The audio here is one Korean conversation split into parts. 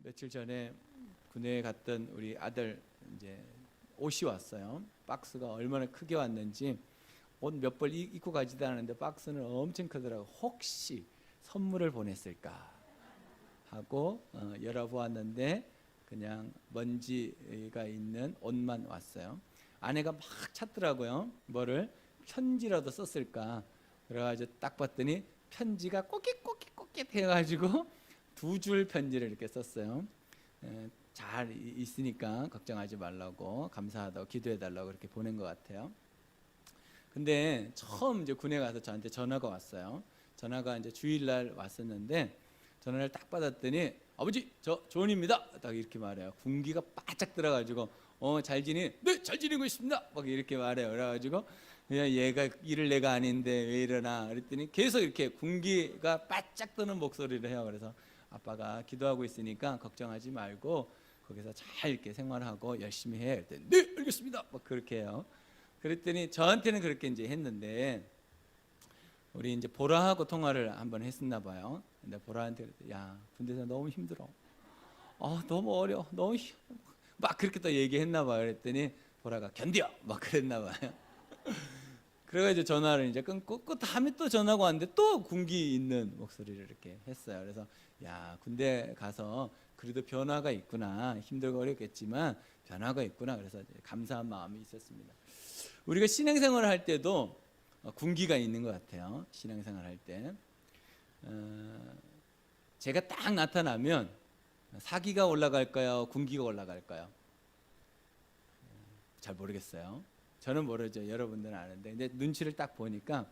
며칠 전에 군대에 갔던 우리 아들 이제 옷이 왔어요. 박스가 얼마나 크게 왔는지 옷 몇 벌 입고 가지도 않았는데 박스는 엄청 크더라고. 혹시 선물을 보냈을까 하고 열어보았는데 그냥 먼지가 있는 옷만 왔어요. 아내가 막 찾더라고요. 뭐를 편지라도 썼을까. 그래가지고 딱 봤더니 편지가 꼬깃꼬깃꼬깃 해가지고 2줄 편지를 이렇게 썼어요. 잘 있으니까 걱정하지 말라고, 감사하다고, 기도해달라고 그렇게 보낸 것 같아요. 근데 처음 이제 군에 가서 저한테 전화가 왔어요. 전화가 이제 주일날 왔었는데 전화를 딱 받았더니 아버지 저 조은입니다 딱 이렇게 말해요. 군기가 바짝 들어가지고 잘 지니? 네 잘 지내고 있습니다 막 이렇게 말해요. 그래가지고 그냥 얘가 일을 내가 아닌데 왜 이러나 그랬더니 계속 이렇게 군기가 바짝 뜨는 목소리를 해요. 그래서 아빠가 기도하고 있으니까 걱정하지 말고 거기서 잘 이렇게 생활하고 열심히 해. 그랬더니 네 알겠습니다 막 그렇게 해요. 그랬더니 저한테는 그렇게 이제 했는데 우리 이제 보라하고 통화를 한번 했었나 봐요. 근데 보라한테 그랬더니 야 군대에서 너무 힘들어. 너무 어려워. 너무 막 그렇게 또 얘기했나 봐요. 그랬더니 보라가 견뎌 막 그랬나 봐요. 그래가지고 전화를 이제 끊고 그 다음에 또 전화가 왔는데 또 군기 있는 목소리를 이렇게 했어요. 그래서 야 군대 가서 그래도 변화가 있구나. 힘들고 어렵겠지만 변화가 있구나. 그래서 감사한 마음이 있었습니다. 우리가 신앙생활을 할 때도 군기가 있는 것 같아요. 신앙생활 할 때 제가 딱 나타나면 사기가 올라갈까요? 군기가 올라갈까요? 잘 모르겠어요. 저는 모르죠. 여러분들은 아는데 근데 눈치를 딱 보니까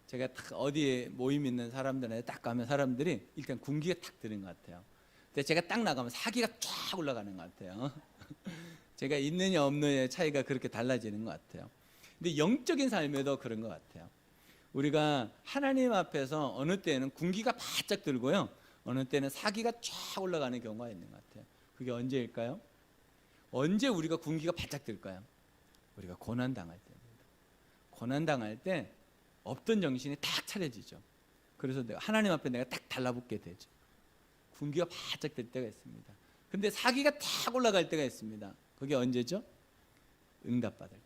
제가 딱 어디에 모임 있는 사람들한테 딱 가면 사람들이 일단 군기가 딱 드는 것 같아요. 근데 제가 딱 나가면 사기가 쫙 올라가는 것 같아요. 제가 있느냐 없느냐의 차이가 그렇게 달라지는 것 같아요. 근데 영적인 삶에도 그런 것 같아요. 우리가 하나님 앞에서 어느 때는 군기가 바짝 들고요, 어느 때는 사기가 쫙 올라가는 경우가 있는 것 같아요. 그게 언제일까요? 언제 우리가 군기가 바짝 들까요? 우리가 고난당할 때입니다. 고난당할 때 없던 정신이 딱 차려지죠. 그래서 하나님 앞에 내가 딱 달라붙게 되죠. 군기가 바짝 들 때가 있습니다. 근데 사기가 딱 올라갈 때가 있습니다. 그게 언제죠? 응답받을 때.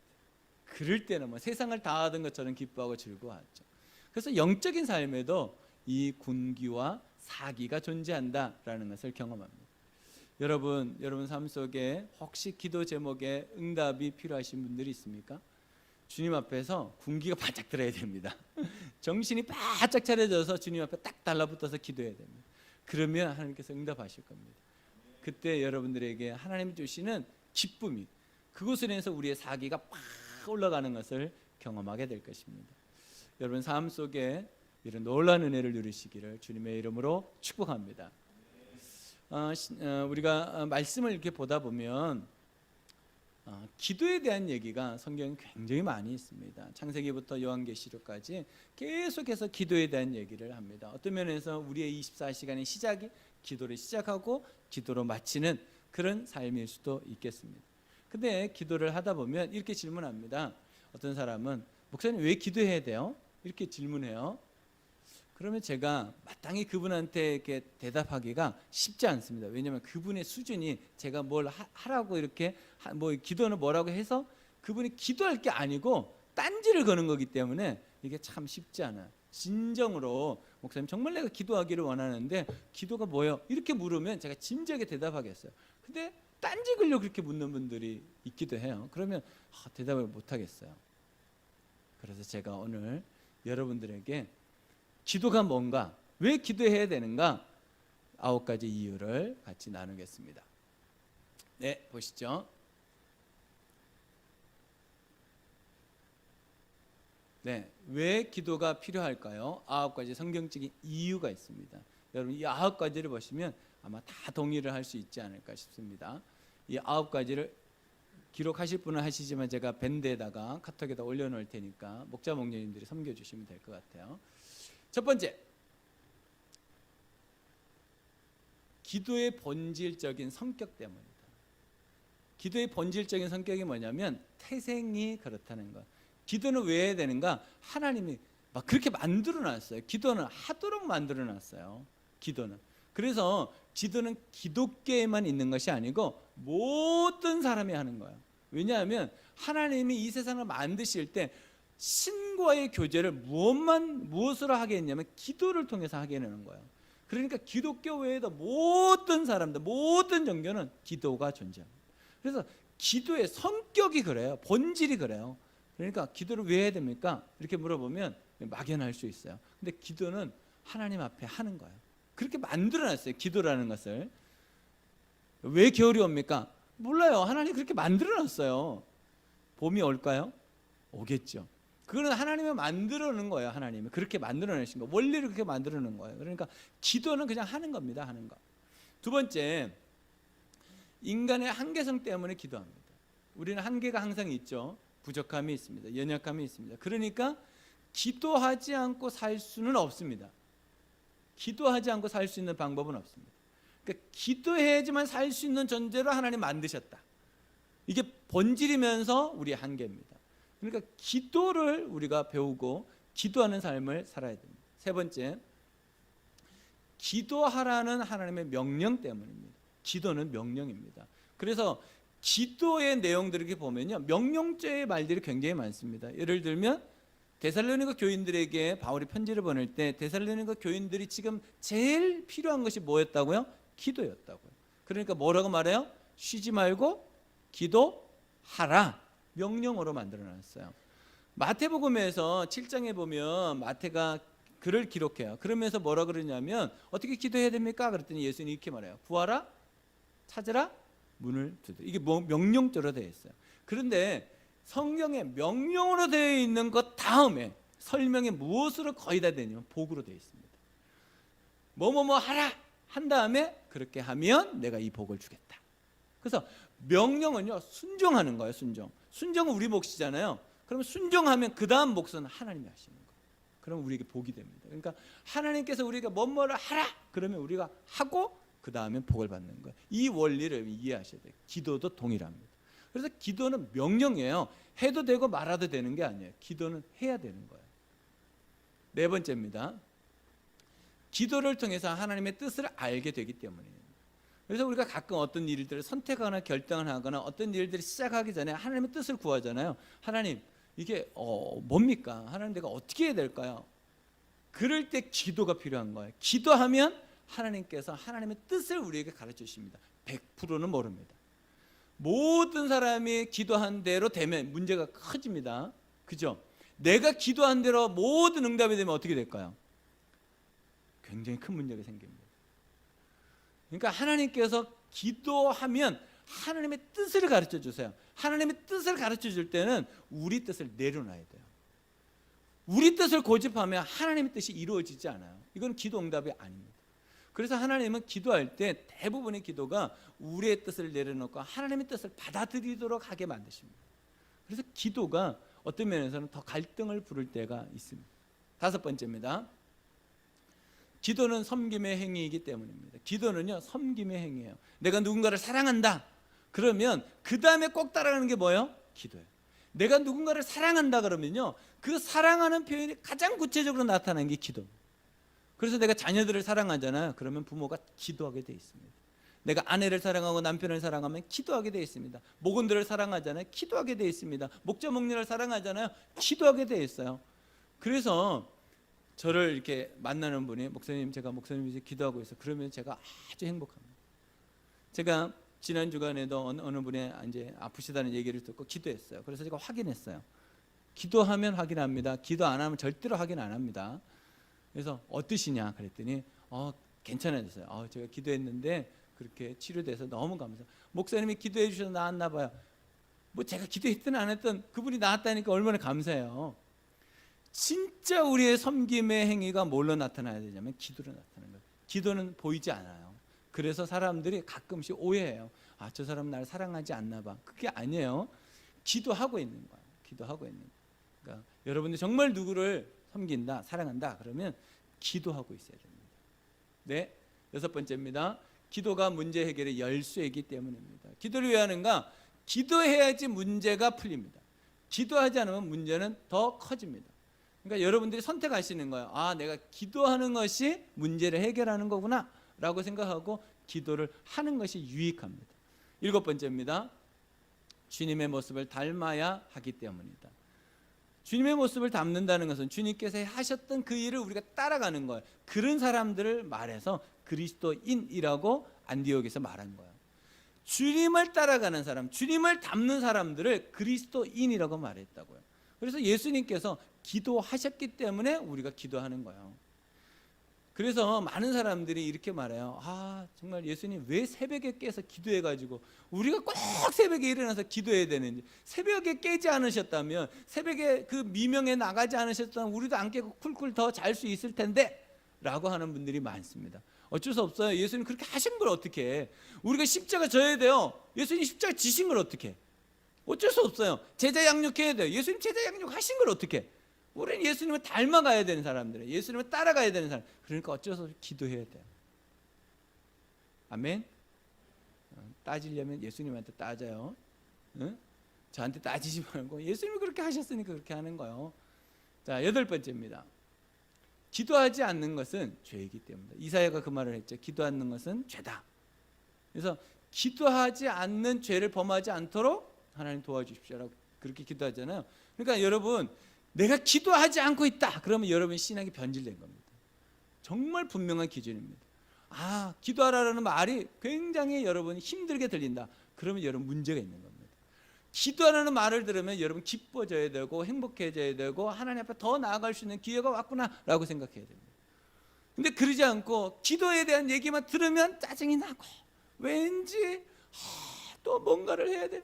그럴 때는 뭐 세상을 다 얻은 것처럼 기뻐하고 즐거워하죠. 그래서 영적인 삶에도 이 군기와 사기가 존재한다라는 것을 경험합니다. 여러분 삶 속에 혹시 기도 제목에 응답이 필요하신 분들이 있습니까? 주님 앞에서 군기가 바짝 들어야 됩니다. 정신이 바짝 차려져서 주님 앞에 딱 달라붙어서 기도해야 됩니다. 그러면 하나님께서 응답하실 겁니다. 그때 여러분들에게 하나님이 주시는 기쁨이, 그것을 인해서 우리의 사기가 팍 올라가는 것을 경험하게 될 것입니다. 여러분 삶 속에 이런 놀라운 은혜를 누리시기를 주님의 이름으로 축복합니다. 우리가 말씀을 이렇게 보다 보면 기도에 대한 얘기가 성경에 굉장히 많이 있습니다. 창세기부터 요한계시록까지 계속해서 기도에 대한 얘기를 합니다. 어떤 면에서 우리의 24시간의 시작이 기도를 시작하고 기도로 마치는 그런 삶일 수도 있겠습니다. 근데 기도를 하다 보면 이렇게 질문합니다. 어떤 사람은 목사님 왜 기도해야 돼요? 이렇게 질문해요. 그러면 제가 마땅히 그분한테 이렇게 대답하기가 쉽지 않습니다. 왜냐하면 그분의 수준이 제가 뭘 하라고 이렇게 뭐 기도는 뭐라고 해서 그분이 기도할 게 아니고 딴지를 거는 거기 때문에 이게 참 쉽지 않아요. 진정으로 목사님 정말 내가 기도하기를 원하는데 기도가 뭐예요? 이렇게 물으면 제가 진지하게 대답하겠어요. 근데 딴지 걸려 그렇게 묻는 분들이 있기도 해요. 그러면 대답을 못 하겠어요. 그래서 제가 오늘 여러분들에게 기도가 뭔가, 왜 기도해야 되는가 9가지 이유를 같이 나누겠습니다. 네, 보시죠. 네, 왜 기도가 필요할까요? 9가지 성경적인 이유가 있습니다. 여러분 이 9가지를 보시면 아마 다 동의를 할 수 있지 않을까 싶습니다. 이 9가지를 기록하실 분은 하시지만 제가 밴드에다가 카톡에다 올려놓을 테니까 목자 목녀님들이 섬겨주시면 될 것 같아요. 첫 번째, 기도의 본질적인 성격 때문이다. 기도의 본질적인 성격이 뭐냐면 태생이 그렇다는 것. 기도는 왜 해야 되는가? 하나님이 막 그렇게 만들어놨어요. 기도는 하도록 만들어놨어요. 기도는. 그래서 기도는 기독교에만 있는 것이 아니고 모든 사람이 하는 거예요. 왜냐하면 하나님이 이 세상을 만드실 때 신과의 교제를 무엇으로 하게 했냐면 기도를 통해서 하게 되는 거예요. 그러니까 기독교 외에도 모든 사람들, 모든 종교는 기도가 존재합니다. 그래서 기도의 성격이 그래요. 본질이 그래요. 그러니까 기도를 왜 해야 됩니까? 이렇게 물어보면 막연할 수 있어요. 근데 기도는 하나님 앞에 하는 거예요. 그렇게 만들어놨어요. 기도라는 것을. 왜 겨울이 옵니까? 몰라요. 하나님 그렇게 만들어놨어요. 봄이 올까요? 오겠죠. 그거는 하나님이 만들어 놓은 거예요. 하나님이 그렇게 만들어 내신 거, 원리를 그렇게 만들어 놓은 거예요. 그러니까 기도는 그냥 하는 겁니다. 하는 거. 두 번째, 인간의 한계성 때문에 기도합니다. 우리는 한계가 항상 있죠. 부족함이 있습니다. 연약함이 있습니다. 그러니까 기도하지 않고 살 수는 없습니다. 기도하지 않고 살 수 있는 방법은 없습니다. 그러니까 기도해야지만 살 수 있는 존재로 하나님 만드셨다. 이게 본질이면서 우리의 한계입니다. 그러니까 기도를 우리가 배우고 기도하는 삶을 살아야 됩니다. 세 번째, 기도하라는 하나님의 명령 때문입니다. 기도는 명령입니다. 그래서 기도의 내용들을 이렇게 보면요, 명령죄의 말들이 굉장히 많습니다. 예를 들면 데살로니가 교인들에게 바울이 편지를 보낼 때 데살로니가 교인들이 지금 제일 필요한 것이 뭐였다고요? 기도였다고요. 그러니까 뭐라고 말해요? 쉬지 말고 기도하라. 명령어로 만들어놨어요. 마태복음에서 7장에 보면 마태가 글을 기록해요. 그러면서 뭐라 그러냐면 어떻게 기도해야 됩니까? 그랬더니 예수님이 이렇게 말해요. 구하라, 찾으라, 문을 두드라. 이게 명령조로 되어 있어요. 그런데 성경에 명령으로 되어 있는 것 다음에 설명에 무엇으로 거의 다 되냐면 복으로 되어 있습니다. 뭐뭐뭐 하라 한 다음에 그렇게 하면 내가 이 복을 주겠다. 그래서 명령은요, 순종하는 거예요. 순종은 우리 몫이잖아요. 그러면 순종하면 그 다음 몫은 하나님이 하시는 거예요. 그러면 우리에게 복이 됩니다. 그러니까 하나님께서 우리가 뭐뭐를 하라 그러면 우리가 하고 그 다음에 복을 받는 거예요. 이 원리를 이해하셔야 돼요. 기도도 동일합니다. 그래서 기도는 명령이에요. 해도 되고 말아도 되는 게 아니에요. 기도는 해야 되는 거예요. 네 번째입니다. 기도를 통해서 하나님의 뜻을 알게 되기 때문이에요. 그래서 우리가 가끔 어떤 일들을 선택하거나 결정을 하거나 어떤 일들을 시작하기 전에 하나님의 뜻을 구하잖아요. 하나님, 이게 뭡니까? 하나님, 내가 어떻게 해야 될까요? 그럴 때 기도가 필요한 거예요. 기도하면 하나님께서 하나님의 뜻을 우리에게 가르쳐 주십니다. 100%는 모릅니다. 모든 사람이 기도한 대로 되면 문제가 커집니다. 그죠? 내가 기도한 대로 모든 응답이 되면 어떻게 될까요? 굉장히 큰 문제가 생깁니다. 그러니까 하나님께서 기도하면 하나님의 뜻을 가르쳐 주세요. 하나님의 뜻을 가르쳐 줄 때는 우리 뜻을 내려놔야 돼요. 우리 뜻을 고집하면 하나님의 뜻이 이루어지지 않아요. 이건 기도 응답이 아닙니다. 그래서 하나님은 기도할 때 대부분의 기도가 우리의 뜻을 내려놓고 하나님의 뜻을 받아들이도록 하게 만드십니다. 그래서 기도가 어떤 면에서는 더 갈등을 부를 때가 있습니다. 다섯 번째입니다. 기도는 섬김의 행위이기 때문입니다. 기도는요, 섬김의 행위예요. 내가 누군가를 사랑한다 그러면 그 다음에 꼭 따라가는 게 뭐예요? 기도예요. 내가 누군가를 사랑한다 그러면요, 그 사랑하는 표현이 가장 구체적으로 나타나는 게 기도입니다. 그래서 내가 자녀들을 사랑하잖아요. 그러면 부모가 기도하게 돼 있습니다. 내가 아내를 사랑하고 남편을 사랑하면 기도하게 돼 있습니다. 목원들을 사랑하잖아요. 기도하게 돼 있습니다. 목자 목녀를 사랑하잖아요. 기도하게 돼 있어요. 그래서 저를 이렇게 만나는 분이 목사님, 제가 목사님 이제 기도하고 있어. 그러면 제가 아주 행복합니다. 제가 지난 주간에도 어느 분이 이제 아프시다는 얘기를 듣고 기도했어요. 그래서 제가 확인했어요. 기도하면 확인합니다. 기도 안 하면 절대로 확인 안 합니다. 그래서 어떠시냐 그랬더니 괜찮아졌어요. 제가 기도했는데 그렇게 치료돼서 너무 감사해요. 목사님이 기도해 주셔서 나았나 봐요. 뭐 제가 기도했든 안 했든 그분이 나았다니까 얼마나 감사해요. 진짜 우리의 섬김의 행위가 뭘로 나타나야 되냐면 기도로 나타나는 거예요. 기도는 보이지 않아요. 그래서 사람들이 가끔씩 오해해요. 저 사람 날 사랑하지 않나 봐. 그게 아니에요. 기도하고 있는 거예요. 기도하고 있는 거예요. 그러니까 여러분들 정말 누구를 섬긴다, 사랑한다 그러면 기도하고 있어야 됩니다. 네, 여섯 번째입니다. 기도가 문제 해결의 열쇠이기 때문입니다. 기도를 왜 하는가? 기도해야지 문제가 풀립니다. 기도하지 않으면 문제는 더 커집니다. 그러니까 여러분들이 선택하시는 거예요. 내가 기도하는 것이 문제를 해결하는 거구나 라고 생각하고 기도를 하는 것이 유익합니다. 7번째입니다. 주님의 모습을 닮아야 하기 때문이다. 주님의 모습을 닮는다는 것은 주님께서 하셨던 그 일을 우리가 따라가는 거예요. 그런 사람들을 말해서 그리스도인이라고 안디옥에서 말한 거예요. 주님을 따라가는 사람, 주님을 닮는 사람들을 그리스도인이라고 말했다고요. 그래서 예수님께서 기도하셨기 때문에 우리가 기도하는 거예요. 그래서 많은 사람들이 이렇게 말해요. 정말 예수님 왜 새벽에 깨서 기도해가지고 우리가 꼭 새벽에 일어나서 기도해야 되는지, 새벽에 깨지 않으셨다면, 새벽에 그 미명에 나가지 않으셨다면 우리도 안 깨고 쿨쿨 더 잘 수 있을 텐데 라고 하는 분들이 많습니다. 어쩔 수 없어요. 예수님 그렇게 하신 걸 어떻게 해. 우리가 십자가 져야 돼요. 예수님 십자가 지신 걸 어떻게 해. 어쩔 수 없어요. 제자 양육해야 돼요. 예수님 제자 양육하신 걸 어떻게 해. 우리는 예수님을 닮아가야 되는 사람들이에요. 예수님을 따라가야 되는 사람. 그러니까 어쩔 수 없이 기도해야 돼요. 아멘. 따지려면 예수님한테 따져요. 응? 저한테 따지지 말고 예수님이 그렇게 하셨으니까 그렇게 하는 거예요. 자, 8번째입니다. 기도하지 않는 것은 죄이기 때문이다. 이사야가 그 말을 했죠. 기도하는 것은 죄다. 그래서 기도하지 않는 죄를 범하지 않도록 하나님 도와주십시오라고 그렇게 기도하잖아요. 그러니까 여러분, 내가 기도하지 않고 있다 그러면 여러분 신앙이 변질된 겁니다. 정말 분명한 기준입니다. 기도하라는 말이 굉장히 여러분 힘들게 들린다 그러면 여러분 문제가 있는 겁니다. 기도하라는 말을 들으면 여러분 기뻐져야 되고 행복해져야 되고 하나님 앞에 더 나아갈 수 있는 기회가 왔구나 라고 생각해야 됩니다. 근데 그러지 않고 기도에 대한 얘기만 들으면 짜증이 나고 왠지 또 뭔가를 해야 돼.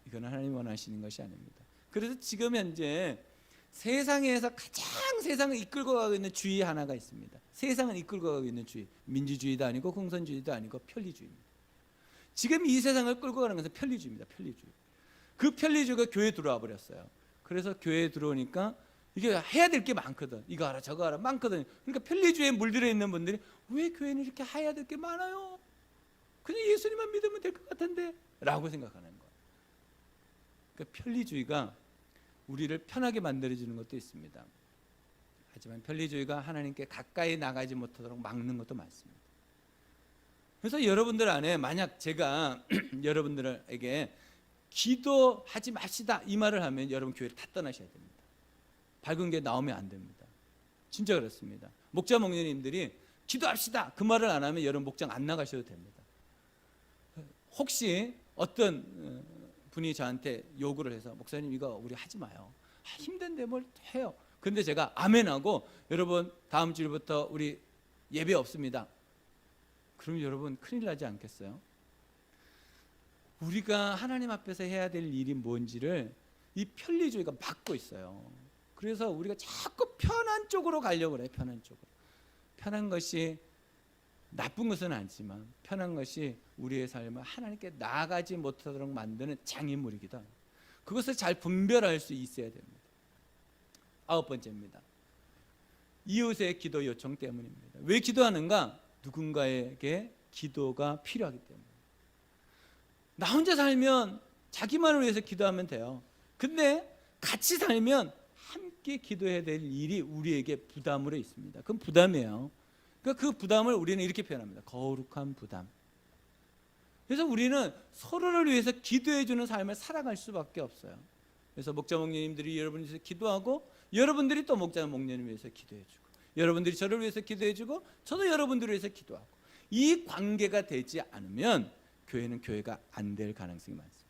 이건 하나님 원하시는 것이 아닙니다. 그래서 지금 현재 세상에서 가장 세상을 이끌고 가고 있는 주의 하나가 있습니다. 세상을 이끌고 가고 있는 주의, 민주주의도 아니고 공산주의도 아니고 편리주의입니다. 지금 이 세상을 끌고 가는 것은 편리주의입니다. 편리주의. 그 편리주의가 교회에 들어와 버렸어요. 그래서 교회에 들어오니까 이게 해야 될 게 많거든. 이거 하라 저거 하라 많거든. 그러니까 편리주의에 물들어 있는 분들이 왜 교회는 이렇게 해야 될 게 많아요? 그냥 예수님만 믿으면 될 것 같은데 라고 생각하는 거예요. 그러니까 편리주의가 우리를 편하게 만들어주는 것도 있습니다. 하지만 편리주의가 하나님께 가까이 나가지 못하도록 막는 것도 많습니다. 그래서 여러분들 안에 만약 제가 여러분들에게 기도하지 맙시다 이 말을 하면 여러분 교회를 다 떠나셔야 됩니다. 밝은 게 나오면 안 됩니다. 진짜 그렇습니다. 목자 목녀님들이 기도합시다 그 말을 안 하면 여러분 목장 안 나가셔도 됩니다. 혹시 어떤 분이 저한테 요구를 해서 목사님 이거 우리 하지 마요. 힘든데 뭘 해요. 근데 제가 아멘하고 여러분 다음 주부터 우리 예배 없습니다. 그럼 여러분 큰일 나지 않겠어요? 우리가 하나님 앞에서 해야 될 일이 뭔지를 이 편리주의가 막고 있어요. 그래서 우리가 자꾸 편한 쪽으로 가려고 그래요. 편한 쪽으로. 편한 것이 나쁜 것은 아니지만 편한 것이 우리의 삶을 하나님께 나아가지 못하도록 만드는 장애물이기도 합니다. 그것을 잘 분별할 수 있어야 됩니다. 9번째입니다. 이웃의 기도 요청 때문입니다. 왜 기도하는가? 누군가에게 기도가 필요하기 때문입니다. 나 혼자 살면 자기만을 위해서 기도하면 돼요. 근데 같이 살면 함께 기도해야 될 일이 우리에게 부담으로 있습니다. 그건 부담이에요. 그러니까 그 부담을 우리는 이렇게 표현합니다. 거룩한 부담. 그래서 우리는 서로를 위해서 기도해주는 삶을 살아갈 수밖에 없어요. 그래서 목자 목녀님들이 여러분을 위해서 기도하고 여러분들이 또 목자 목녀님 위해서 기도해주고 여러분들이 저를 위해서 기도해주고 저도 여러분들을 위해서 기도하고 이 관계가 되지 않으면 교회는 교회가 안 될 가능성이 많습니다.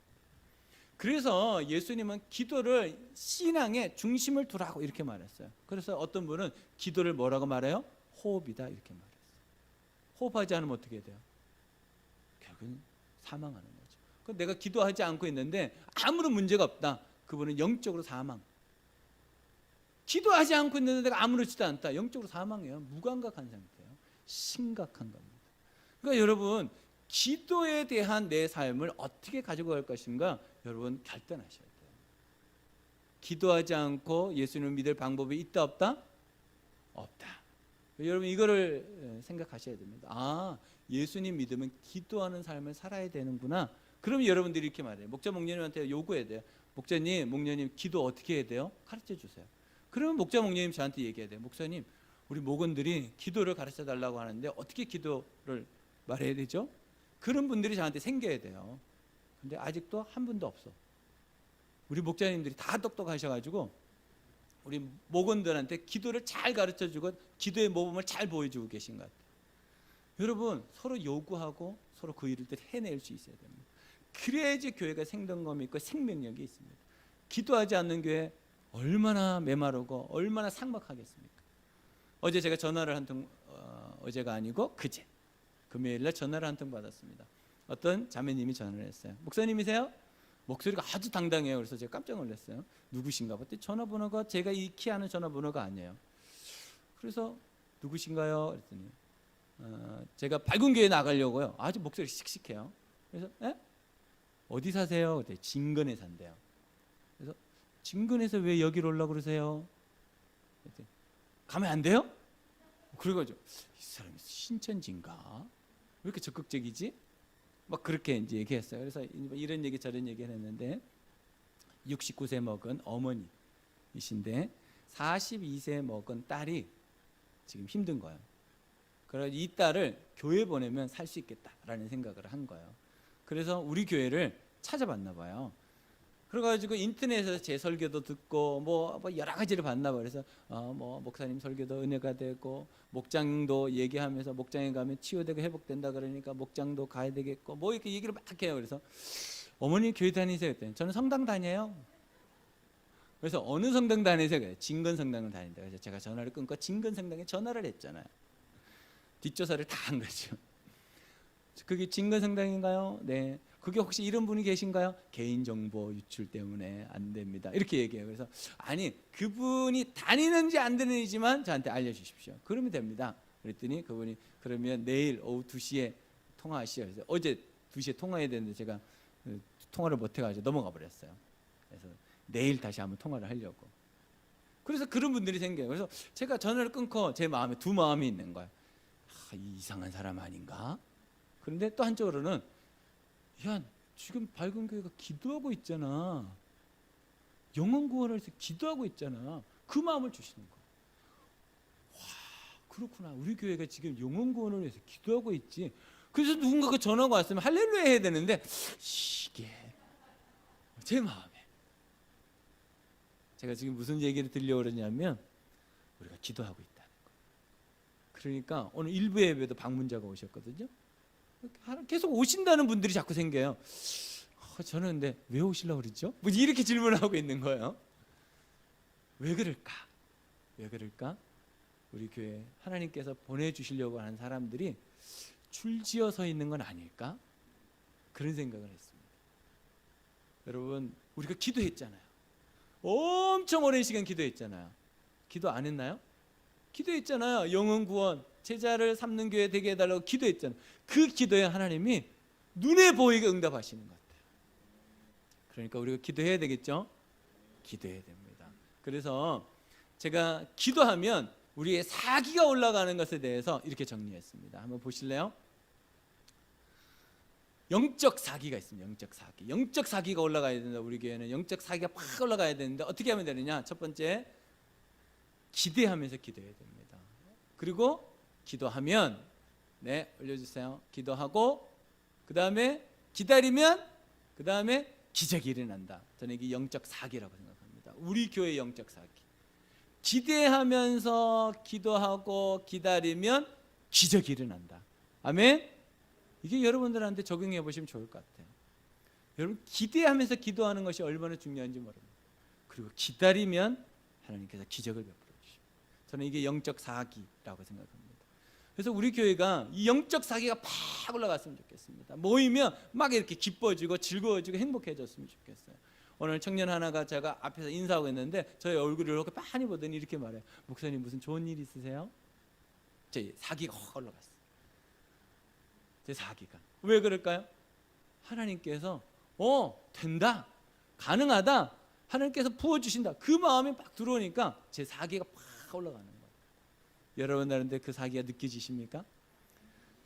그래서 예수님은 기도를 신앙의 중심을 두라고 이렇게 말했어요. 그래서 어떤 분은 기도를 뭐라고 말해요? 호흡이다 이렇게 말했어요. 호흡하지 않으면 어떻게 돼요? 결국은 사망하는 거죠. 그럼 내가 기도하지 않고 있는데 아무런 문제가 없다. 그분은 영적으로 사망. 기도하지 않고 있는데 내가 아무렇지도 않다. 영적으로 사망이에요. 무감각한 상태예요. 심각한 겁니다. 그러니까 여러분 기도에 대한 내 삶을 어떻게 가지고 갈 것인가 여러분 결단하셔야 돼요. 기도하지 않고 예수님을 믿을 방법이 있다 없다? 없다. 여러분 이거를 생각하셔야 됩니다. 예수님 믿으면 기도하는 삶을 살아야 되는구나. 그럼 여러분들이 이렇게 말해요. 목자 목녀님한테 요구해야 돼요. 목자님, 목녀님 기도 어떻게 해야 돼요? 가르쳐 주세요. 그러면 목자 목녀님 저한테 얘기해야 돼요. 목사님 우리 목원들이 기도를 가르쳐 달라고 하는데 어떻게 기도를 말해야 되죠? 그런 분들이 저한테 생겨야 돼요. 근데 아직도 한 분도 없어. 우리 목자님들이 다 똑똑하셔가지고 우리 목원들한테 기도를 잘 가르쳐주고 기도의 모범을 잘 보여주고 계신 것 같아요. 여러분, 서로 요구하고 서로 그 일을 해낼 수 있어야 됩니다. 그래야지 교회가 생동감이 있고 생명력이 있습니다. 기도하지 않는 교회 얼마나 메마르고 얼마나 삭막하겠습니까? 어제 제가 전화를 한 통, 어제가 아니고 그제 금요일날 전화를 한 통 받았습니다. 어떤 자매님이 전화를 했어요. 목사님이세요? 목소리가 아주 당당해요. 그래서 제가 깜짝 놀랐어요. 누구신가 봤더니 전화번호가 제가 익히 아는 전화번호가 아니에요. 그래서 누구신가요? 그랬더니 제가 밝은 교회 나가려고요. 아주 목소리 씩씩해요. 그래서 어디 사세요? 그랬더니 진건에 산대요. 그래서 진건에서 왜 여기로 오려고 그러세요? 그랬더니 가면 안 돼요? 그래가지고 이 사람이 신천지인가? 왜 이렇게 적극적이지? 막 그렇게 이제 얘기했어요. 그래서 이런 얘기 저런 얘기 했는데 69세 먹은 어머니이신데 42세 먹은 딸이 지금 힘든 거예요. 그래서 이 딸을 교회 보내면 살 수 있겠다라는 생각을 한 거예요. 그래서 우리 교회를 찾아봤나 봐요. 그래가지고 인터넷에서 제 설교도 듣고 뭐 여러 가지를 봤나 봐요. 그래서 뭐 목사님 설교도 은혜가 되고 목장도 얘기하면서 목장에 가면 치유되고 회복된다 그러니까 목장도 가야 되겠고 뭐 이렇게 얘기를 막 해요. 그래서 어머니 교회 다니세요? 그랬더니 저는 성당 다녀요. 그래서 어느 성당 다니세요? 그래요. 진건 성당을 다닌다. 그래서 제가 전화를 끊고 진건 성당에 전화를 했잖아요. 뒷조사를 다 한 거죠. 그게 진건 성당인가요? 네. 그게 혹시 이런 분이 계신가요? 개인정보 유출 때문에 안 됩니다. 이렇게 얘기해요. 그래서 아니 그분이 다니는지 안 다니는지만 저한테 알려주십시오. 그러면 됩니다. 그랬더니 그분이 그러면 내일 오후 2시에 통화하시죠. 그래서 어제 2시에 통화해야 되는데 제가 통화를 못 해가지고 넘어가 버렸어요. 그래서 내일 다시 한번 통화를 하려고. 그래서 그런 분들이 생겨요. 그래서 제가 전화를 끊고 제 마음에 두 마음이 있는 거예요. 이 이상한 사람 아닌가? 그런데 또 한쪽으로는 야, 지금 밝은 교회가 기도하고 있잖아. 영혼 구원을 위해서 기도하고 있잖아. 그 마음을 주시는 거야. 와, 그렇구나. 우리 교회가 지금 영혼 구원을 위해서 기도하고 있지. 그래서 누군가가 전화가 왔으면 할렐루야 해야 되는데 이게 제 마음에 제가 지금 무슨 얘기를 들려고 그러냐면 우리가 기도하고 있다는 거예요. 그러니까 오늘 일부 예배도 방문자가 오셨거든요. 계속 오신다는 분들이 자꾸 생겨요. 저는 근데 왜 오시려고 그러죠? 뭐 이렇게 질문하고 있는 거예요. 왜 그럴까? 왜 그럴까? 우리 교회 하나님께서 보내주시려고 하는 사람들이 줄지어 서 있는 건 아닐까? 그런 생각을 했습니다. 여러분 우리가 기도했잖아요. 엄청 오랜 시간 기도했잖아요. 기도 안 했나요? 기도했잖아요. 영혼 구원 제자를 삼는 교회 되게 해달라고 기도했잖아요. 그 기도에 하나님이 눈에 보이게 응답하시는 것 같아요. 그러니까 우리가 기도해야 되겠죠? 기도해야 됩니다. 그래서 제가 기도하면 우리의 사기가 올라가는 것에 대해서 이렇게 정리했습니다. 한번 보실래요? 영적 사기가 있습니다. 영적 사기. 영적 사기가 올라가야 된다. 우리 교회는 영적 사기가 팍 올라가야 되는데 어떻게 하면 되느냐? 첫 번째, 기대하면서 기도해야 됩니다. 그리고 기도하면 올려주세요. 기도하고 그 다음에 기다리면 그 다음에 기적이 일어난다. 저는 이게 영적 사기라고 생각합니다. 우리 교회의 영적 사기. 기대하면서 기도하고 기다리면 기적이 일어난다. 아멘. 이게 여러분들한테 적용해 보시면 좋을 것 같아요. 여러분 기대하면서 기도하는 것이 얼마나 중요한지 모릅니다. 그리고 기다리면 하나님께서 기적을 베풀어 주십니다. 저는 이게 영적 사기라고 생각합니다. 그래서 우리 교회가 이 영적 사기가 팍 올라갔으면 좋겠습니다. 모이면 막 이렇게 기뻐지고 즐거워지고 행복해졌으면 좋겠어요. 오늘 청년 하나가 제가 앞에서 인사하고 있는데 저의 얼굴을 이렇게 빤히 보더니 이렇게 말해요. 목사님 무슨 좋은 일 있으세요? 제 사기가 확 올라갔어요. 제 사기가. 왜 그럴까요? 하나님께서 된다, 가능하다, 하나님께서 부어주신다, 그 마음이 막 들어오니까 제 사기가 팍 올라가는 거예요. 여러분들한테 그 사기가 느껴지십니까?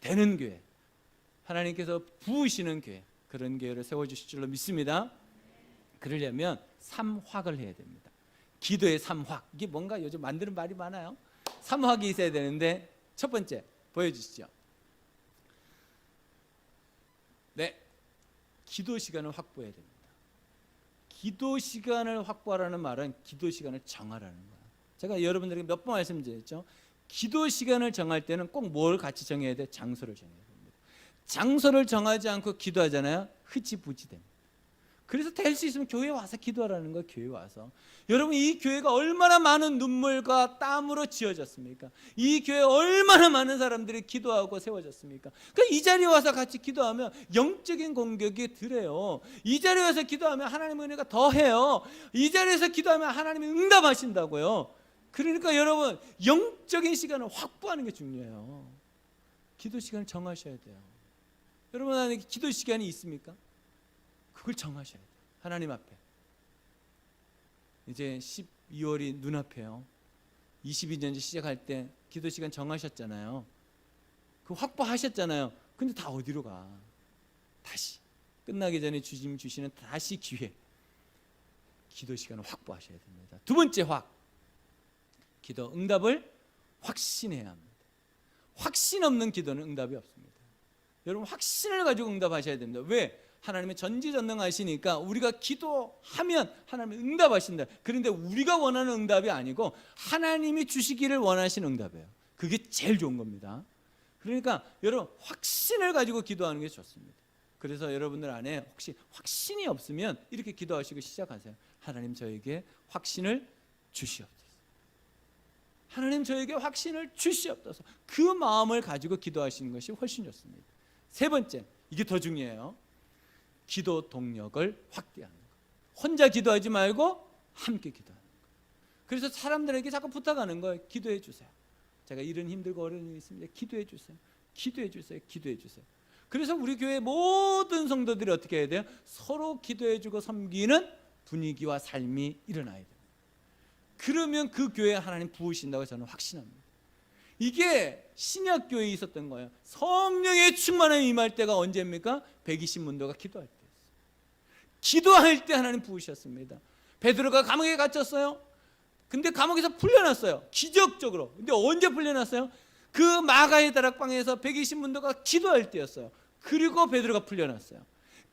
되는 교회, 하나님께서 부으시는 교회, 그런 교회를 세워주실 줄로 믿습니다. 그러려면 삼확을 해야 됩니다. 기도의 삼확. 이게 뭔가 요즘 만드는 말이 많아요. 3확이 있어야 되는데 첫 번째 보여주시죠. 네, 기도 시간을 확보해야 됩니다. 기도 시간을 확보하라는 말은 기도 시간을 정하라는 거예요. 제가 여러분들에게 몇 번 말씀드렸죠. 기도 시간을 정할 때는 꼭 뭘 같이 정해야 돼? 장소를 정해야 됩니다. 장소를 정하지 않고 기도하잖아요. 흐지부지 됩니다. 그래서 될 수 있으면 교회에 와서 기도하라는 거예요. 교회에 와서. 여러분, 이 교회가 얼마나 많은 눈물과 땀으로 지어졌습니까? 이 교회에 얼마나 많은 사람들이 기도하고 세워졌습니까? 그러니까 이 자리에 와서 같이 기도하면 영적인 공격이 덜해요. 이 자리에 와서 기도하면 하나님의 은혜가 더해요. 이 자리에서 기도하면 하나님이 응답하신다고요. 그러니까 여러분, 영적인 시간을 확보하는 게 중요해요. 기도 시간을 정하셔야 돼요. 여러분 안에 기도 시간이 있습니까? 그걸 정하셔야 돼요. 하나님 앞에. 이제 12월이 눈앞에요. 22년째 시작할 때 기도 시간 정하셨잖아요. 그 확보하셨잖아요. 근데 다 어디로 가? 다시 끝나기 전에 주님 주시는 다시 기회. 기도 시간을 확보하셔야 됩니다. 두 번째 기도 응답을 확신해야 합니다. 확신 없는 기도는 응답이 없습니다. 여러분, 확신을 가지고 응답하셔야 됩니다. 왜? 하나님의 전지전능하시니까 우리가 기도하면 하나님이 응답하신다. 그런데 우리가 원하는 응답이 아니고 하나님이 주시기를 원하시는 응답이에요. 그게 제일 좋은 겁니다. 그러니까 여러분, 확신을 가지고 기도하는 게 좋습니다. 그래서 여러분들 안에 혹시 확신이 없으면 이렇게 기도하시고 시작하세요. 하나님, 저에게 확신을 주시옵소서. 하나님, 저에게 확신을 주시옵소서. 그 마음을 가지고 기도하시는 것이 훨씬 좋습니다. 세 번째, 이게 더 중요해요. 기도 동력을 확대하는 것. 혼자 기도하지 말고 함께 기도하는 것. 그래서 사람들에게 자꾸 부탁하는 거예요. 기도해 주세요. 제가 이런 힘들고 어려운 일이 있습니다. 기도해 주세요. 기도해 주세요. 기도해 주세요. 그래서 우리 교회 모든 성도들이 어떻게 해야 돼요? 서로 기도해 주고 섬기는 분위기와 삶이 일어나야 돼요. 그러면 그 교회에 하나님 부으신다고 저는 확신합니다. 이게 신약교회에 있었던 거예요. 성령의 충만함이 임할 때가 언제입니까? 120문도가 기도할 때였어요. 기도할 때 하나님 부으셨습니다. 베드로가 감옥에 갇혔어요. 근데 감옥에서 풀려났어요. 기적적으로. 근데 언제 풀려났어요? 그 마가의 다락방에서 120문도가 기도할 때였어요. 그리고 베드로가 풀려났어요.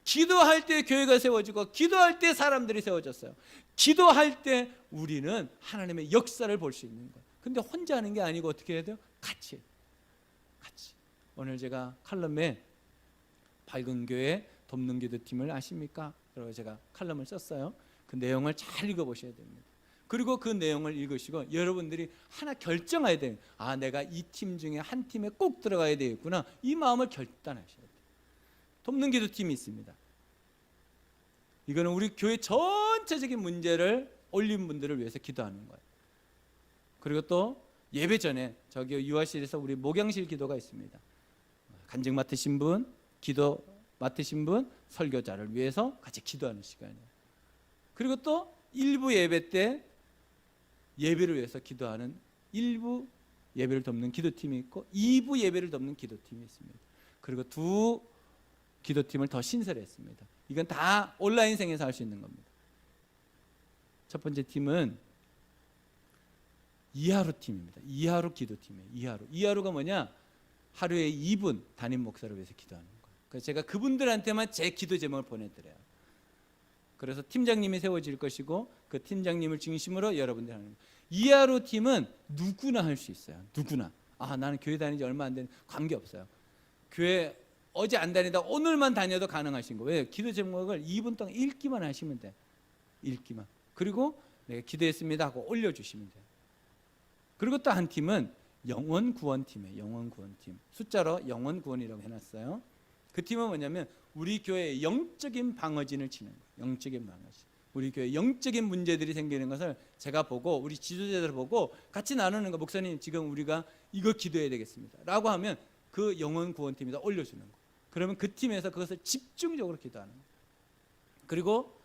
기도할 때 교회가 세워지고 기도할 때 사람들이 세워졌어요. 기도할 때 우리는 하나님의 역사를 볼 수 있는 거예요. 근데 혼자 하는 게 아니고 어떻게 해야 돼요? 같이. 오늘 제가 칼럼에 밝은 교회 돕는 기도팀을 아십니까? 그리고 제가 칼럼을 썼어요. 그 내용을 잘 읽어보셔야 됩니다. 그리고 그 내용을 읽으시고 여러분들이 하나 결정해야 돼요. 아, 내가 이 팀 중에 한 팀에 꼭 들어가야 되겠구나. 이 마음을 결단하셔야 돼요. 돕는 기도팀이 있습니다. 이거는 우리 교회 전체적인 문제를 올린 분들을 위해서 기도하는 거예요. 그리고 또 예배 전에 저기 유아실에서 우리 목양실 기도가 있습니다. 간증 맡으신 분, 기도 맡으신 분, 설교자를 위해서 같이 기도하는 시간이에요. 그리고 또 일부 예배 때 예배를 위해서 기도하는 일부 예배를 돕는 기도팀이 있고 2부 예배를 돕는 기도팀이 있습니다. 그리고 두 기도팀을 더 신설했습니다. 이건 다 온라인생에서 할 수 있는 겁니다. 첫 번째 팀은 이하루 팀입니다. 이하루 기도팀이에요. 이하루가 뭐냐? 하루에 2분 담임 목사를 위해서 기도하는 거예요. 그래서 제가 그분들한테만 제 기도 제목을 보내드려요. 그래서 팀장님이 세워질 것이고 그 팀장님을 중심으로 여러분들 하는 거예요. 이하루 팀은 누구나 할 수 있어요. 누구나. 아, 나는 교회 다닌 지 얼마 안 된 관계없어요. 교회 어제 안 다니다 오늘만 다녀도 가능하신 거예요. 왜? 기도 제목을 2분 동안 읽기만 하시면 돼요. 읽기만. 그리고 내가 기도했습니다 하고 올려주시면 돼요. 그리고 또 한 팀은 영원 구원팀이에요. 영원 구원팀. 숫자로 영원 구원이라고 해놨어요. 그 팀은 뭐냐면 우리 교회의 영적인 방어진을 치는 거예요. 영적인 방어진. 우리 교회 영적인 문제들이 생기는 것을 제가 보고 우리 지도자들 보고 같이 나누는 거. 목사님, 지금 우리가 이거 기도해야 되겠습니다 라고 하면 그 영원 구원팀에다 올려주는 거예요. 그러면 그 팀에서 그것을 집중적으로 기도하는 거예요. 그리고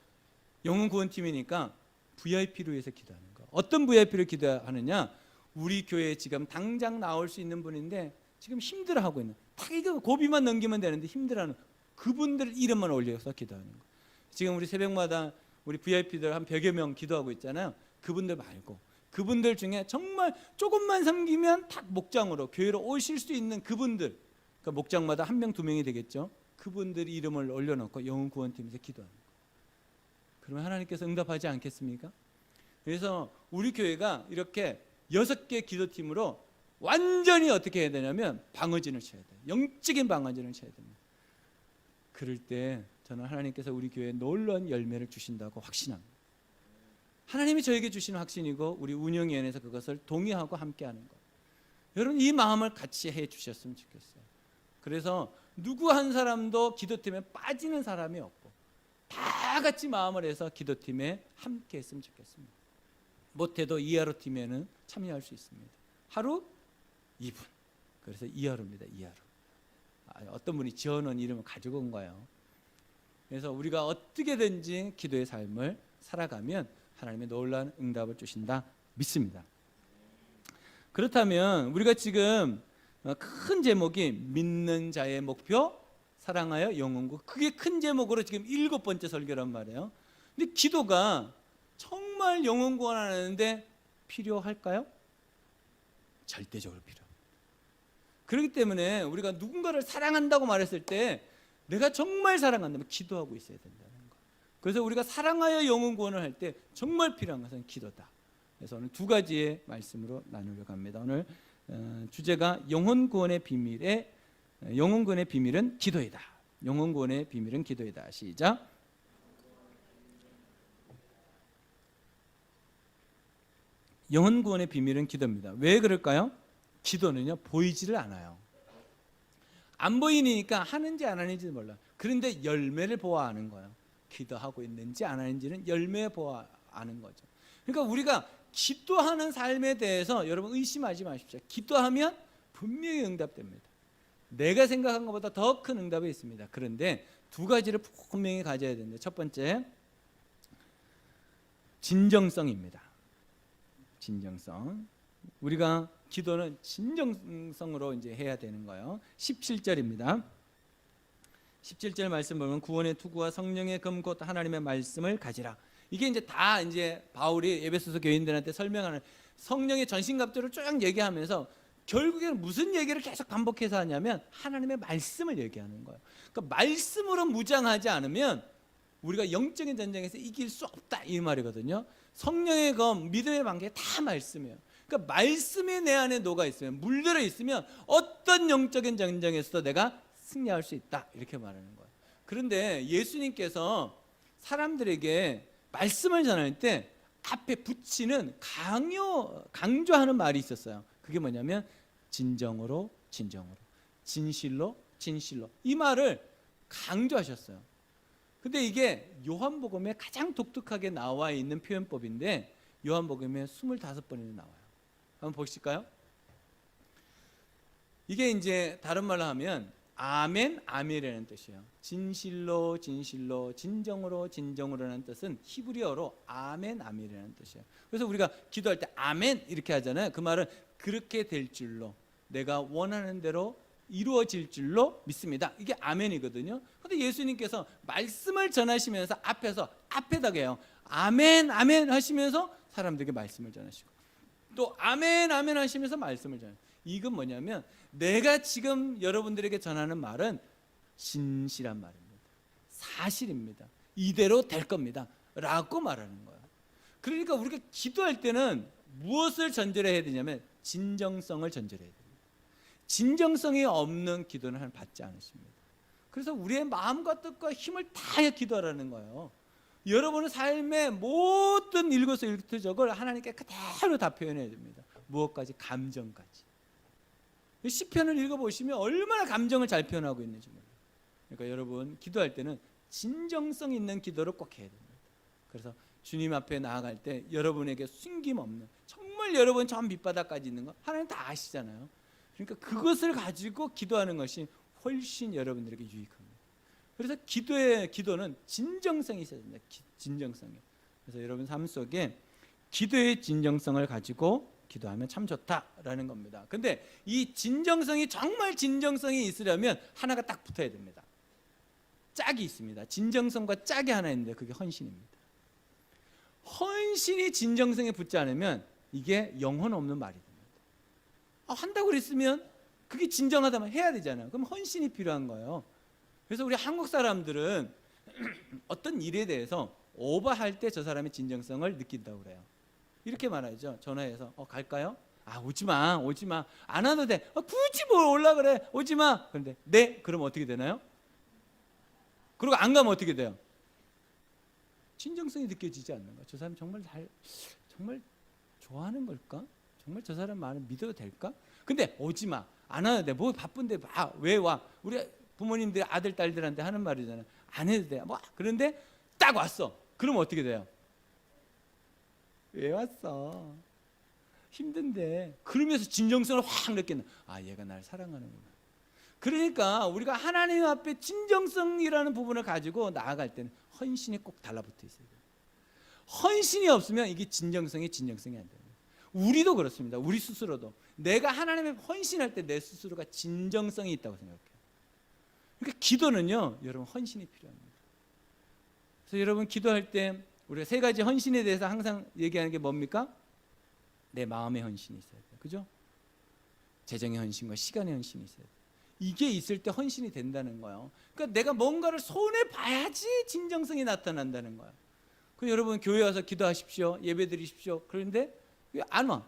영원 구원팀이니까 VIP를 위해서 기도하는 거예요. 어떤 VIP를 기도하느냐? 우리 교회에 지금 당장 나올 수 있는 분인데 지금 힘들어하고 있는, 딱 이거 고비만 넘기면 되는데 힘들어하는 그분들 이름만 올려서 기도하는 거예요. 지금 우리 새벽마다 우리 VIP들 한 100여 명 기도하고 있잖아요. 그분들 말고 그분들 중에 정말 조금만 섬기면 딱 목장으로 교회로 오실 수 있는 그분들, 그러니까 목장마다 한 명, 두 명이 되겠죠. 그분들 이름을 올려놓고 영혼 구원팀에서 기도하는 거예요. 그러면 하나님께서 응답하지 않겠습니까? 그래서 우리 교회가 이렇게 6개 기도팀으로 완전히 어떻게 해야 되냐면 방어진을 쳐야 돼요. 영적인 방어진을 쳐야 됩니다. 그럴 때 저는 하나님께서 우리 교회에 놀라운 열매를 주신다고 확신합니다. 하나님이 저에게 주시는 확신이고 우리 운영위원회에서 그것을 동의하고 함께하는 것. 여러분 이 마음을 같이 해 주셨으면 좋겠어요. 그래서 누구 한 사람도 기도팀에 빠지는 사람이 없고 다 같이 마음을 해서 기도팀에 함께 했으면 좋겠습니다. 못해도 이하로 팀에는 참여할 수 있습니다. 하루 2분. 그래서 이하로입니다. 이하로. 어떤 분이 지어놓은 이름을 가지고 온 거예요. 그래서 우리가 어떻게든지 기도의 삶을 살아가면 하나님의 놀라운 응답을 주신다 믿습니다. 그렇다면 우리가 지금 큰 제목이 믿는 자의 목표 사랑하여 영원구, 그게 큰 제목으로 지금 7번째 설교란 말이에요. 근데 기도가 정말 영혼 구원하는데 필요할까요? 절대적으로 필요합니다. 그렇기 때문에 우리가 누군가를 사랑한다고 말했을 때 내가 정말 사랑한다면 기도하고 있어야 된다는 거. 그래서 우리가 사랑하여 영혼 구원을 할 때 정말 필요한 것은 기도다. 그래서 오늘 두 가지의 말씀으로 나누려고 합니다. 오늘 주제가 영혼 구원의 비밀은 기도이다. 영혼 구원의 비밀은 기도이다. 시작. 영혼 구원의 비밀은 기도입니다. 왜 그럴까요? 기도는요 보이지를 않아요. 안 보이니까 하는지 안 하는지 몰라. 그런데 열매를 보아 아는 거예요. 기도하고 있는지 안 하는지는 열매 보아 아는 거죠. 그러니까 우리가 기도하는 삶에 대해서 여러분 의심하지 마십시오. 기도하면 분명히 응답됩니다. 내가 생각한 것보다 더 큰 응답이 있습니다. 그런데 두 가지를 분명히 가져야 되는데, 첫 번째 진정성입니다. 진정성. 우리가 기도는 진정성으로 이제 해야 되는 거예요. 17절입니다. 17절 말씀 보면 구원의 투구와 성령의 금 곧 하나님의 말씀을 가지라. 이게 이제 다 이제 바울이 에베소서 교인들한테 설명하는 성령의 전신갑주를 쭉 얘기하면서 결국에는 무슨 얘기를 계속 반복해서 하냐면 하나님의 말씀을 얘기하는 거예요. 그러니까 말씀으로 무장하지 않으면 우리가 영적인 전쟁에서 이길 수 없다 이 말이거든요. 성령의 검, 믿음의 방패 다 말씀이에요. 그러니까 말씀이 내 안에 녹아 있으면, 물들어 있으면 어떤 영적인 전쟁에서도 내가 승리할 수 있다 이렇게 말하는 거예요. 그런데 예수님께서 사람들에게 말씀을 전할 때 앞에 붙이는 강조하는 말이 있었어요. 그게 뭐냐면 진정으로 진정으로, 진실로 진실로, 이 말을 강조하셨어요. 근데 이게 요한복음에 가장 독특하게 나와 있는 표현법인데 요한복음에 25번이나 나와요. 한번 보실까요? 이게 이제 다른 말로 하면 아멘, 아멘이라는 뜻이에요. 진실로, 진실로, 진정으로, 진정으로라는 뜻은 히브리어로 아멘, 아멘이라는 뜻이에요. 그래서 우리가 기도할 때 아멘 이렇게 하잖아요. 그 말은 그렇게 될 줄로, 내가 원하는 대로 이루어질 줄로 믿습니다. 이게 아멘이거든요. 그런데 예수님께서 말씀을 전하시면서 앞에다가 해요. 아멘, 아멘 하시면서 사람들에게 말씀을 전하시고 또 아멘, 아멘 하시면서 말씀을 전하시고, 이건 뭐냐면 내가 지금 여러분들에게 전하는 말은 진실한 말입니다. 사실입니다. 이대로 될 겁니다. 라고 말하는 거예요. 그러니까 우리가 기도할 때는 무엇을 전제로 해야 되냐면 진정성을 전제로 해야 됩니다. 진정성이 없는 기도는 하나님 받지 않으십니다. 그래서 우리의 마음과 뜻과 힘을 다해 기도하라는 거예요. 여러분의 삶의 모든 일거수일투족을 하나님께 그대로 다 표현해야 됩니다. 무엇까지? 감정까지. 시편을 읽어보시면 얼마나 감정을 잘 표현하고 있는지 몰라요. 그러니까 여러분 기도할 때는 진정성 있는 기도를 꼭 해야 됩니다. 그래서 주님 앞에 나아갈 때 여러분에게 숨김없는, 정말 여러분 저 밑바닥까지 있는 거 하나님 다 아시잖아요. 그러니까 그것을 가지고 기도하는 것이 훨씬 여러분들에게 유익합니다. 그래서 기도는 진정성이 있어야 됩니다. 진정성이. 그래서 여러분 삶 속에 기도의 진정성을 가지고 기도하면 참 좋다라는 겁니다. 근데 이 진정성이 정말 진정성이 있으려면 하나가 딱 붙어야 됩니다. 짝이 있습니다. 진정성과 짝이 하나 있는데 그게 헌신입니다. 헌신이 진정성에 붙지 않으면 이게 영혼 없는 말이 됩니다. 한다고 그랬으면 그게 진정하다면 해야 되잖아요. 그럼 헌신이 필요한 거예요. 그래서 우리 한국 사람들은 어떤 일에 대해서 오버할 때 저 사람의 진정성을 느낀다고 그래요. 이렇게 말하죠. 전화해서 갈까요? 오지 마. 안 와도 돼. 굳이 뭘 올라 그래. 오지 마. 그런데 네? 그럼 어떻게 되나요? 그리고 안 가면 어떻게 돼요? 진정성이 느껴지지 않는 거야. 저 사람 정말 정말 좋아하는 걸까? 정말 저 사람 말을 믿어도 될까? 근데 오지 마. 안 와도 돼. 뭐 바쁜데 왜 와? 우리 부모님들 아들 딸들한테 하는 말이잖아. 안 해도 돼. 그런데 딱 왔어. 그럼 어떻게 돼요? 왜 왔어? 힘든데. 그러면서 진정성을 확 느끼는. 얘가 날 사랑하는구나. 그러니까 우리가 하나님 앞에 진정성이라는 부분을 가지고 나아갈 때는 헌신이 꼭 달라붙어 있어야 돼요. 헌신이 없으면 이게 진정성이 안 돼요. 우리도 그렇습니다. 우리 스스로도 내가 하나님의 헌신할 때 내 스스로가 진정성이 있다고 생각해요. 그러니까 기도는요, 여러분 헌신이 필요합니다. 그래서 여러분 기도할 때 우리가 세 가지 헌신에 대해서 항상 얘기하는 게 뭡니까? 내 마음의 헌신이 있어야 돼요. 그죠? 재정의 헌신과 시간의 헌신이 있어야 돼요. 이게 있을 때 헌신이 된다는 거예요. 그러니까 내가 뭔가를 손해 봐야지 진정성이 나타난다는 거예요. 그 여러분 교회 와서 기도하십시오. 예배 드리십시오. 그런데 왜 안 와?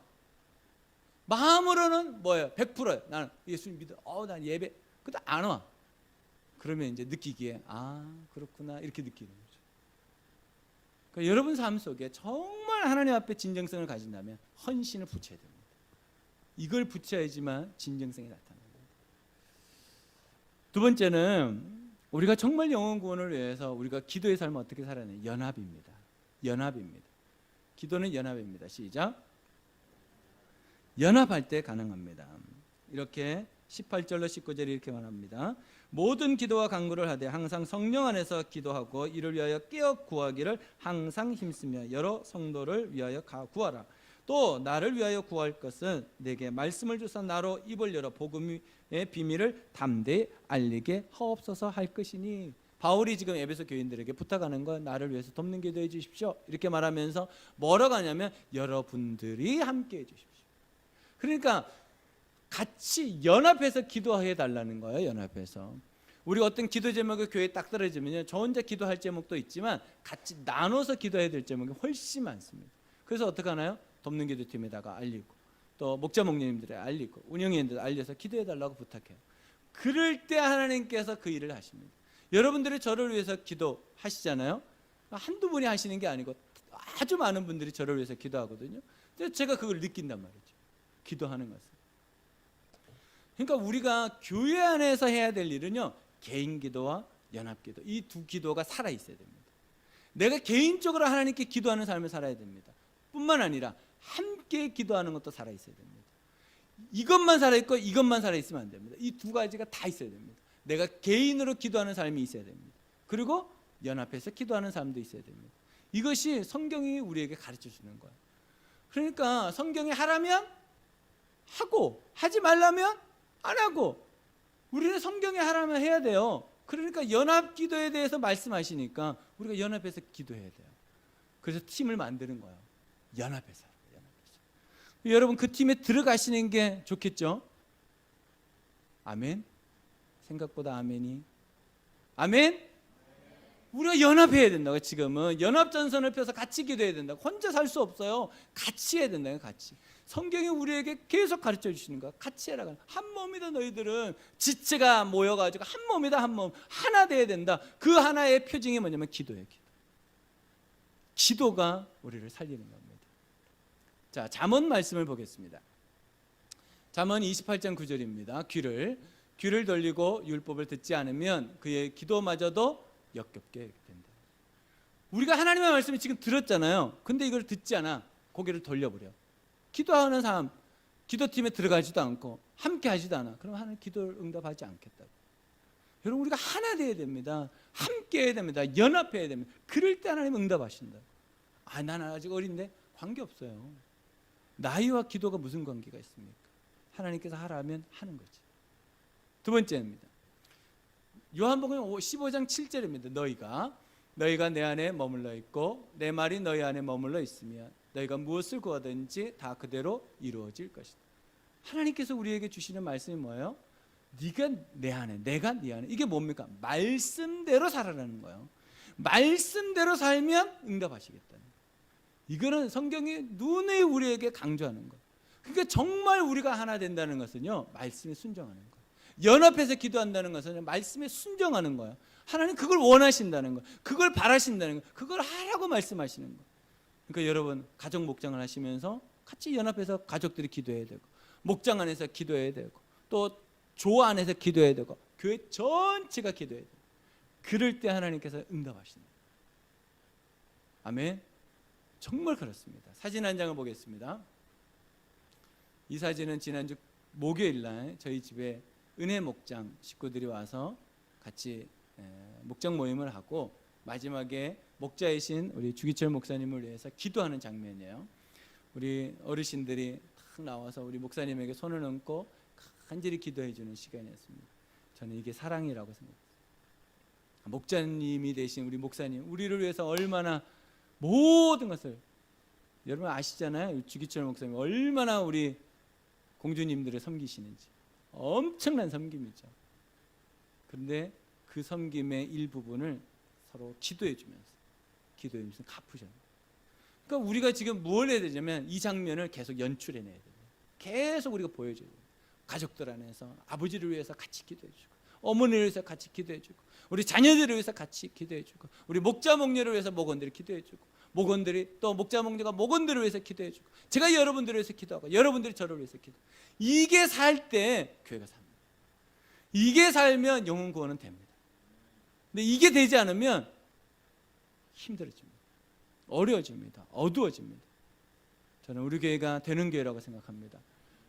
마음으로는 뭐예요? 100%예요. 나는 예수님 믿어. 난 예배. 근데 안 와. 그러면 이제 느끼기에 그렇구나 이렇게 느끼는 거죠. 그러니까 여러분 삶 속에 정말 하나님 앞에 진정성을 가진다면 헌신을 붙여야 됩니다. 이걸 붙여야지만 진정성이 나타납니다. 두 번째는 우리가 정말 영혼 구원을 위해서 우리가 기도의 삶을 어떻게 살아야 하냐? 연합입니다. 기도는 연합입니다. 시작. 연합할 때 가능합니다. 이렇게 18절로 19절이 이렇게 말합니다. 모든 기도와 간구를 하되 항상 성령 안에서 기도하고 이를 위하여 깨어 구하기를 항상 힘쓰며 여러 성도를 위하여 구하라. 또 나를 위하여 구할 것은 내게 말씀을 주사 나로 입을 열어 복음의 비밀을 담대히 알리게 하옵소서 할 것이니. 바울이 지금 에베소 교인들에게 부탁하는 건 나를 위해서 돕는 기도해 주십시오. 이렇게 말하면서 뭐라고 하냐면 여러분들이 함께 해 주십시오. 그러니까 같이 연합해서 기도해 달라는 거예요. 연합해서. 우리 어떤 기도 제목이 교회에 딱 떨어지면요, 저 혼자 기도할 제목도 있지만 같이 나눠서 기도해야 될 제목이 훨씬 많습니다. 그래서 어떻게 하나요? 돕는 기도팀에다가 알리고 또 목자 목님들에 알리고 운영위원들 알려서 기도해 달라고 부탁해요. 그럴 때 하나님께서 그 일을 하십니다. 여러분들이 저를 위해서 기도하시잖아요. 한두 분이 하시는 게 아니고 아주 많은 분들이 저를 위해서 기도하거든요. 제가 그걸 느낀단 말이죠. 기도하는 것을. 그러니까 우리가 교회 안에서 해야 될 일은요, 개인 기도와 연합 기도, 이 두 기도가 살아 있어야 됩니다. 내가 개인적으로 하나님께 기도하는 삶을 살아야 됩니다. 뿐만 아니라 함께 기도하는 것도 살아 있어야 됩니다. 이것만 살아 있고 이것만 살아 있으면 안 됩니다. 이 두 가지가 다 있어야 됩니다. 내가 개인으로 기도하는 삶이 있어야 됩니다. 그리고 연합해서 기도하는 삶도 있어야 됩니다. 이것이 성경이 우리에게 가르쳐 주는 거예요. 그러니까 성경이 하라면 하고 하지 말라면 안 하고, 우리는 성경에 하라면 해야 돼요. 그러니까 연합 기도에 대해서 말씀하시니까 우리가 연합해서 기도해야 돼요. 그래서 팀을 만드는 거예요. 연합해서. 여러분 그 팀에 들어가시는 게 좋겠죠? 아멘? 생각보다 아멘이. 아멘? 우리가 연합해야 된다고. 지금은 연합전선을 펴서 같이 기도해야 된다고. 혼자 살 수 없어요. 같이 해야 된다고. 같이. 성경이 우리에게 계속 가르쳐 주시는 거야. 같이 해라. 한 몸이다. 너희들은 지체가 모여가지고 한 몸이다. 한 몸. 하나 돼야 된다. 그 하나의 표징이 뭐냐면 기도예요. 기도가 우리를 살리는 겁니다. 자, 잠언 말씀을 보겠습니다. 잠언 28장 9절입니다. 귀를 돌리고 율법을 듣지 않으면 그의 기도마저도 역겹게 된다. 우리가 하나님의 말씀을 지금 들었잖아요. 근데 이걸 듣지 않아. 고개를 돌려버려. 기도하는 사람, 기도팀에 들어가지도 않고 함께 하지도 않아. 그럼 하나님 기도를 응답하지 않겠다고. 여러분 우리가 하나 돼야 됩니다. 함께 해야 됩니다. 연합해야 됩니다. 그럴 때 하나님 응답하신다. 나는 아직 어린데 관계없어요. 나이와 기도가 무슨 관계가 있습니까? 하나님께서 하라면 하는 거지. 두 번째입니다. 요한복음 15장 7절입니다. 너희가 내 안에 머물러 있고 내 말이 너희 안에 머물러 있으면 너희가 무엇을 구하든지 다 그대로 이루어질 것이다. 하나님께서 우리에게 주시는 말씀이 뭐예요? 네가 내 안에, 내가 네 안에. 이게 뭡니까? 말씀대로 살아라는 거예요. 말씀대로 살면 응답하시겠다는 거예요. 이거는 성경이 눈에 우리에게 강조하는 거예요. 그러니까 정말 우리가 하나 된다는 것은요, 말씀에 순종하는 거예요. 연합해서 기도한다는 것은 말씀에 순종하는 거예요. 하나님 그걸 원하신다는 거예요. 그걸 바라신다는 거예요. 그걸 하라고 말씀하시는 거예요. 그러니까 여러분, 가족 목장을 하시면서 같이 연합해서 가족들이 기도해야 되고, 목장 안에서 기도해야 되고, 또 조 안에서 기도해야 되고, 교회 전체가 기도해야 돼요. 그럴 때 하나님께서 응답하신다. 아멘. 정말 그렇습니다. 사진 한 장을 보겠습니다. 이 사진은 지난주 목요일 날 저희 집에 은혜 목장 식구들이 와서 같이 목장 모임을 하고 마지막에 목자이신 우리 주기철 목사님을 위해서 기도하는 장면이에요. 우리 어르신들이 탁 나와서 우리 목사님에게 손을 얹고 간절히 기도해 주는 시간이었습니다. 저는 이게 사랑이라고 생각합니다. 목자님이 되신 우리 목사님, 우리를 위해서 얼마나 모든 것을, 여러분 아시잖아요. 주기철 목사님 얼마나 우리 공주님들을 섬기시는지. 엄청난 섬김이죠. 그런데 그 섬김의 일부분을 서로 기도해 주면서 갚으셨어요. 그러니까 우리가 지금 뭘 해야 되냐면 이 장면을 계속 연출해내야 돼요. 계속 우리가 보여줘야 돼요. 가족들 안에서 아버지를 위해서 같이 기도해 주고, 어머니를 위해서 같이 기도해 주고, 우리 자녀들을 위해서 같이 기도해 주고, 우리 목자 목녀를 위해서 목원들이 기도해 주고, 목원들이 또 목자 목녀가 목원들을 위해서 기도해 주고, 제가 여러분들을 위해서 기도하고 여러분들이 저를 위해서 기도. 이게 살 때 교회가 삽니다. 이게 살면 영혼 구원은 됩니다. 근데 이게 되지 않으면 힘들어집니다. 어려워집니다. 어두워집니다. 저는 우리 교회가 되는 교회라고 생각합니다.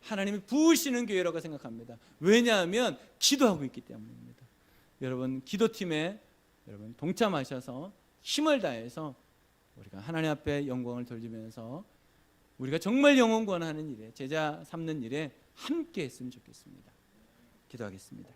하나님이 부으시는 교회라고 생각합니다. 왜냐하면 기도하고 있기 때문입니다. 여러분 기도팀에 여러분 동참하셔서 힘을 다해서 우리가 하나님 앞에 영광을 돌리면서 우리가 정말 영혼 구원하는 일에, 제자 삼는 일에 함께 했으면 좋겠습니다. 기도하겠습니다.